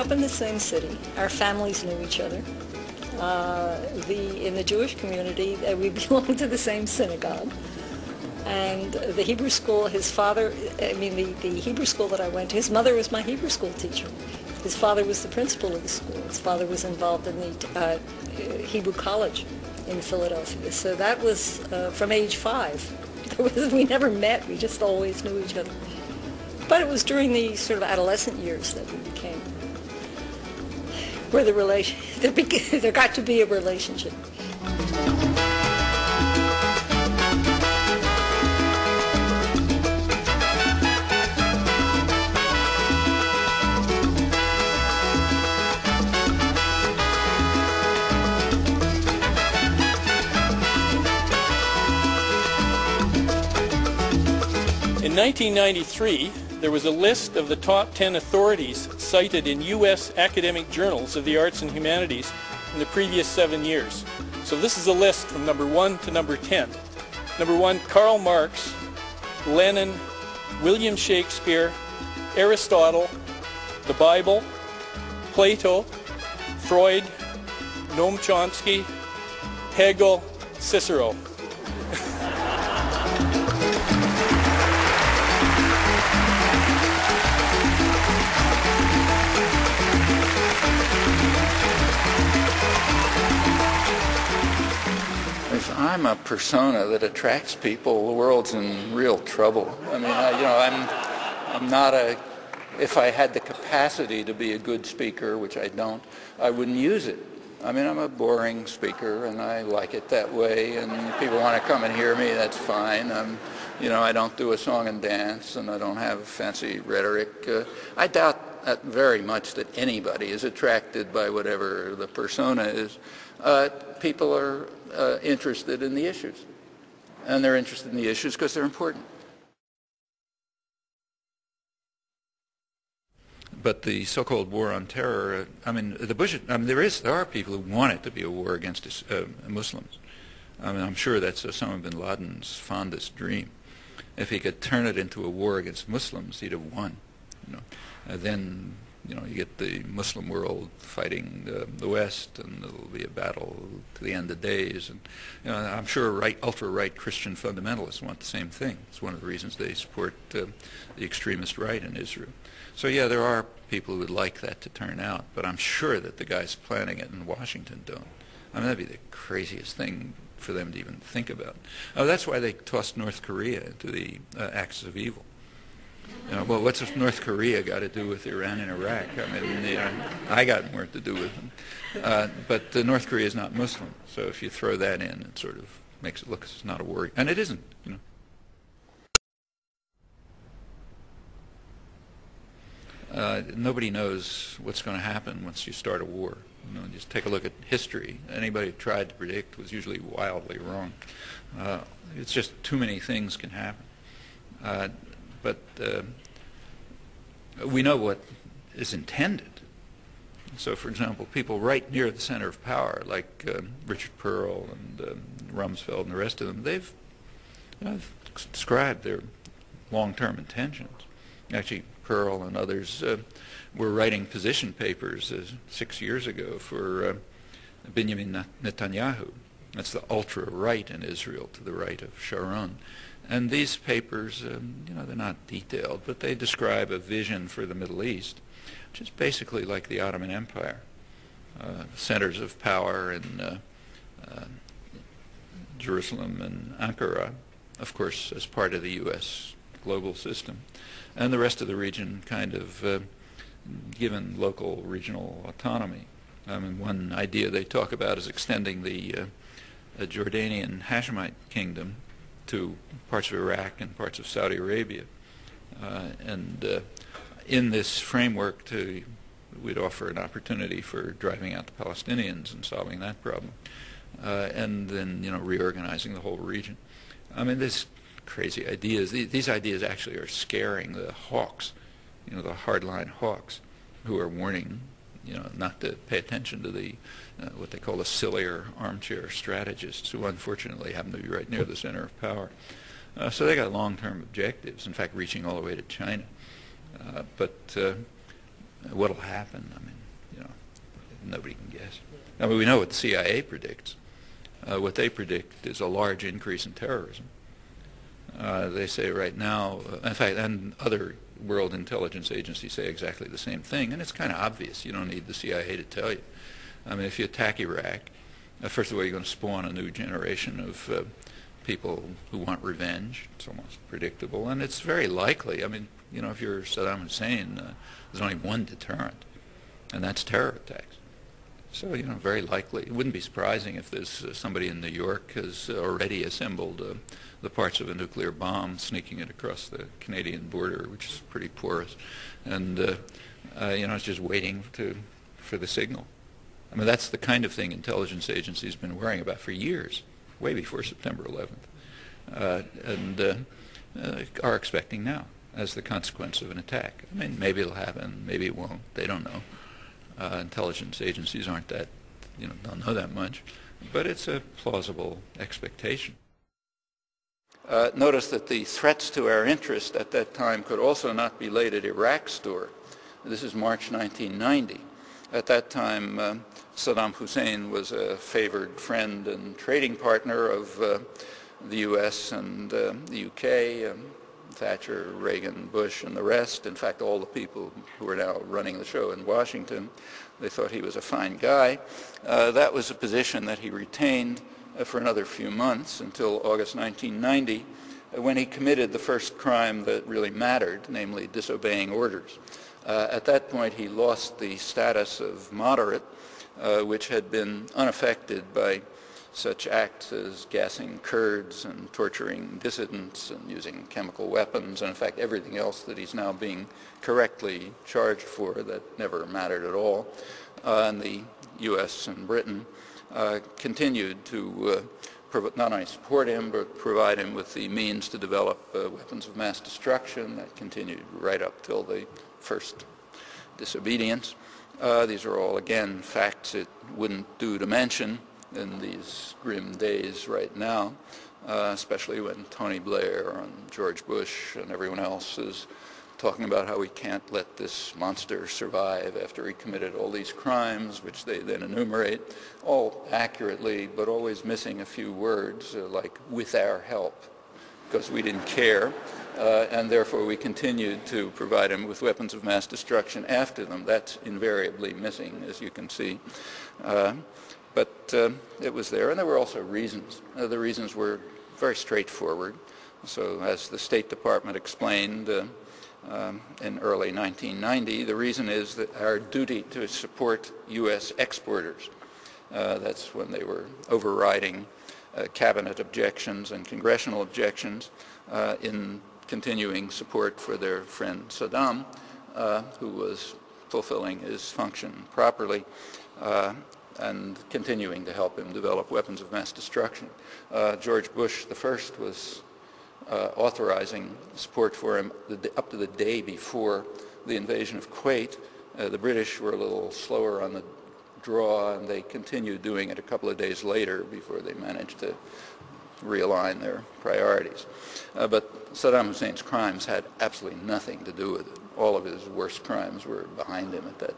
up in the same city. Our families knew each other. In the Jewish community, we belonged to the same synagogue. And the Hebrew school, the Hebrew school that I went to, his mother was my Hebrew school teacher. His father was the principal of the school. His father was involved in the Hebrew college in Philadelphia. So that was from age 5. We never met, we just always knew each other. But it was during the sort of adolescent years that we became, where there got to be a relationship. In 1993, there was a list of the top 10 authorities cited in U.S. academic journals of the arts and humanities in the previous 7 years. So this is a list from number 1 to number 10. Number 1, Karl Marx, Lenin, William Shakespeare, Aristotle, the Bible, Plato, Freud, Noam Chomsky, Hegel, Cicero. If I'm a persona that attracts people, the world's in real trouble. I mean, I'm not a. If I had the capacity to be a good speaker, which I don't, I wouldn't use it. I mean, I'm a boring speaker, and I like it that way. And if people want to come and hear me, that's fine. I don't do a song and dance, and I don't have fancy rhetoric. I doubt very much that anybody is attracted by whatever the persona is. People are interested in the issues, and they're interested in the issues because they're important. But the so-called war on terror, there are people who want it to be a war against Muslims. I mean, I'm sure that's Osama bin Laden's fondest dream. If he could turn it into a war against Muslims, he'd have won. Then you get the Muslim world fighting the West, and it'll be a battle to the end of days. And I'm sure ultra-right Christian fundamentalists want the same thing. It's one of the reasons they support the extremist right in Israel. So yeah, there are people who would like that to turn out, but I'm sure that the guys planning it in Washington don't. I mean, that'd be the craziest thing for them to even think about. That's why they tossed North Korea into the axis of evil. Well, what's North Korea got to do with Iran and Iraq? I mean, I got more to do with them. But North Korea is not Muslim, so if you throw that in, it sort of makes it look as not a war, and it isn't. Nobody knows what's going to happen once you start a war. Just take a look at history. Anybody who tried to predict was usually wildly wrong. It's just too many things can happen. But we know what is intended. So, for example, people right near the center of power, like Richard Pearl and Rumsfeld and the rest of them, they've described their long-term intentions. Actually, Pearl and others were writing position papers 6 years ago for Benjamin Netanyahu. That's the ultra-right in Israel, to the right of Sharon. And these papers, they're not detailed, but they describe a vision for the Middle East, which is basically like the Ottoman Empire. Centers of power in Jerusalem and Ankara, of course, as part of the U.S. global system, and the rest of the region kind of given local regional autonomy. I mean, one idea they talk about is extending the Jordanian Hashemite kingdom to parts of Iraq and parts of Saudi Arabia. In this framework, we'd offer an opportunity for driving out the Palestinians and solving that problem, and then reorganizing the whole region. I mean, there's crazy ideas. These ideas actually are scaring the hawks, the hardline hawks, who are warning, not to pay attention to the what they call the sillier armchair strategists, who unfortunately happen to be right near the center of power. So they got long-term objectives, in fact, reaching all the way to China. But what'll happen? I mean, nobody can guess. I mean, we know what the CIA predicts. What they predict is a large increase in terrorism. They say right now, in fact, and other world intelligence agencies say exactly the same thing, and it's kind of obvious. You don't need the CIA to tell you. I mean, if you attack Iraq, first of all, you're going to spawn a new generation of people who want revenge. It's almost predictable, and it's very likely. I mean, you know, if you're Saddam Hussein, there's only one deterrent, and that's terror attacks. So, you know, very likely. It wouldn't be surprising if there's somebody in New York has already assembled the parts of a nuclear bomb, sneaking it across the Canadian border, which is pretty porous, and you know, it's just waiting for the signal. I mean, that's the kind of thing intelligence agencies have been worrying about for years, way before September 11th, and are expecting now as the consequence of an attack. I mean, maybe it'll happen, maybe it won't. They don't know. Intelligence agencies aren't that, you know, don't know that much, but it's a plausible expectation. Notice that the threats to our interest at that time could also not be laid at Iraq's door. This is March 1990. At that time, Saddam Hussein was a favored friend and trading partner of the U.S. and the UK, Thatcher, Reagan, Bush, and the rest. In fact, all the people who are now running the show in Washington, they thought he was a fine guy. That was a position that he retained for another few months until August 1990, when he committed the first crime that really mattered, namely disobeying orders. At that point, he lost the status of moderate, which had been unaffected by such acts as gassing Kurds and torturing dissidents and using chemical weapons, and in fact everything else that he's now being correctly charged for that never mattered at all. And the U.S. and Britain continued to not only support him, but provide him with the means to develop weapons of mass destruction. That continued right up till the first disobedience. These are all, again, facts it wouldn't do to mention in these grim days right now, especially when Tony Blair and George Bush and everyone else is talking about how we can't let this monster survive after he committed all these crimes, which they then enumerate, all accurately, but always missing a few words, like with our help, because we didn't care, and therefore we continued to provide him with weapons of mass destruction after them. That's invariably missing, as you can see. But it was there, and there were also reasons. The reasons were very straightforward. So as the State Department explained in early 1990, the reason is that our duty to support U.S. exporters. That's when they were overriding cabinet objections and congressional objections in continuing support for their friend Saddam, who was fulfilling his function properly, and continuing to help him develop weapons of mass destruction. George Bush the first was authorizing support for him up to the day before the invasion of Kuwait. The British were a little slower on the draw, and they continued doing it a couple of days later before they managed to realign their priorities. But Saddam Hussein's crimes had absolutely nothing to do with it. All of his worst crimes were behind him at that